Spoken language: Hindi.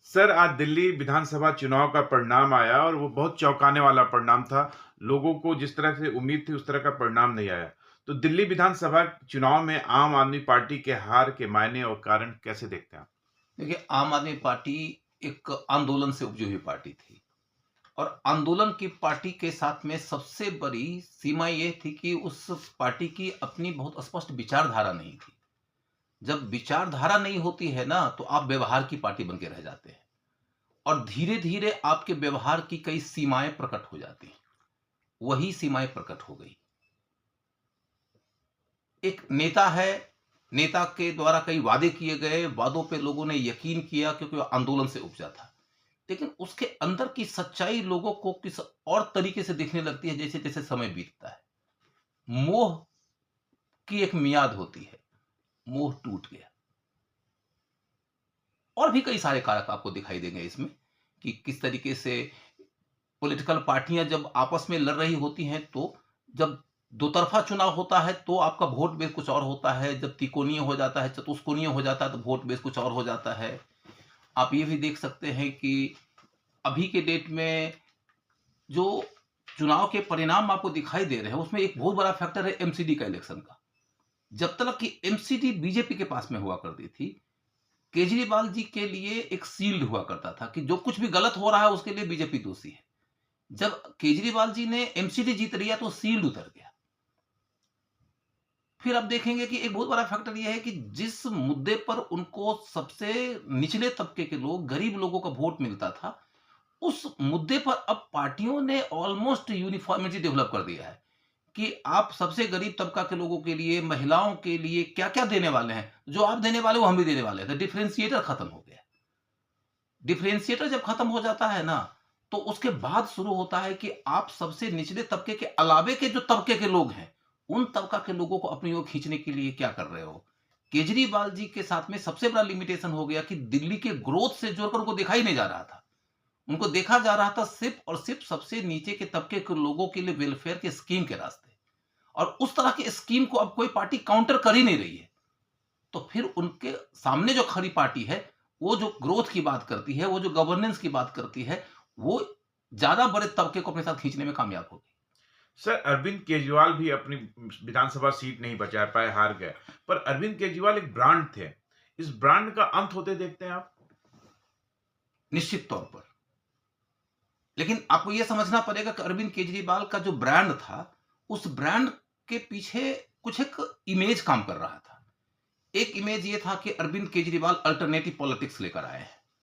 सर, आज दिल्ली विधानसभा चुनाव का परिणाम आया और वो बहुत चौंकाने वाला परिणाम था। लोगों को जिस तरह से उम्मीद थी, उस तरह का परिणाम नहीं आया। तो दिल्ली विधानसभा चुनाव में आम आदमी पार्टी के हार के मायने और कारण कैसे देखते हैं आप? देखिए, आम आदमी पार्टी एक आंदोलन से उपजी हुई पार्टी थी और आंदोलन की पार्टी के साथ में सबसे बड़ी सीमा ये थी कि उस पार्टी की अपनी बहुत स्पष्ट विचारधारा नहीं थी। जब विचारधारा नहीं होती है ना, तो आप व्यवहार की पार्टी बन के रह जाते हैं और धीरे-धीरे आपके व्यवहार की कई सीमाएँ प्रकट हो जाती हैं। वही सीमाएँ प्रकट हो गई। एक नेता है, नेता के द्वारा कई वादे किए गए, वादों पे लोगों ने यकीन किया क्योंकि वो आंदोलन से उपजा था। लेकिन उसके अंदर की सच्चाई लोगों को किस और तरीके से दिखने लगती है जैसे-जैसे समय बीतता है। मोह की एक मियाद होती है, मोह टूट गया। और भी कई सारे कारक आपको दिखाई देंगे इसमें कि किस तरीके से पॉलिटिकल पार्टियां जब आपस में लड़ रही होती हैं तो जब दो तरफा चुनाव होता है तो आपका वोट बेस कुछ और होता है, जब त्रिकोणीय हो जाता है, चतुष्कोणीय हो जाता है तो वोट बेस कुछ और हो जाता है। आप ये भी देख सकते हैं कि अभी के डेट में जो चुनाव के परिणाम आपको दिखाई दे रहे हैं, उसमें एक बहुत बड़ा फैक्टर है एमसीडी का इलेक्शन का। जब तक कि एमसीडी बीजेपी के पास में हुआ करती थी, केजरीवाल जी के लिए एक शील्ड हुआ करता था कि जो कुछ भी गलत हो रहा है उसके लिए बीजेपी दोषी है। जब केजरीवाल जी ने एमसीडी जीत लिया तो शील्ड उतर गया। फिर आप देखेंगे कि एक बहुत बड़ा फैक्टर ये है कि जिस मुद्दे पर उनको सबसे निचले तबके के लोग, गरीब लोगों का वोट मिलता था, उस मुद्दे पर अब पार्टियों ने ऑलमोस्ट यूनिफॉर्मिटी डेवलप कर दिया है कि आप सबसे गरीब तबका के लोगों के लिए, महिलाओं के लिए क्या-क्या देने वाले हैं। जो आप देने वाले हो, हम भी देने वाले हैं। तो डिफरेंशिएटर खत्म हो गया। डिफरेंशिएटर जब खत्म हो जाता है ना, तो उसके बाद शुरू होता है कि आप सबसे निचले तबके के अलावे के जो तबके के लोग हैं, उन तबका के लोगों को अपनी ओर खींचने के लिए क्या कर रहे हो। केजरीवाल जी के साथ में सबसे बड़ा लिमिटेशन हो गया कि दिल्ली के ग्रोथ से जोड़कर उनको देखा ही नहीं जा रहा था। उनको देखा जा रहा था सिर्फ और सिर्फ सबसे नीचे के तबके के लोगों के लिए वेलफेयर के स्कीम के रास्ते और उस तरह की स्कीम को अब कोई पार्टी काउंटर कर ही नहीं रही है। तो फिर उनके सामने जो खड़ी पार्टी है, वो जो ग्रोथ की बात करती है, वो जो गवर्नेंस की बात करती है, वो ज़्यादा बड़े तबके को अपने साथ खींचने में कामयाब हो गई। सर, अरविंद केजरीवाल भी अपनी विधानसभा सीट नहीं बचा पाए, हार गए। पर अरविंद केजरीवाल एक ब्रांड थे। इस ब्रांड का अंत होते देखते हैं आप? निश्चित तौर पर। लेकिन आपको ये समझना पड़ेगा कि अरविंद केजरीवाल का जो ब्रांड था, उस ब्रांड के पीछे कुछ एक इमेज काम कर रहा था। एक इमेज ये था कि अरविंद केजरीवाल अल्टरनेटिव पॉलिटिक्स लेकर आए हैं।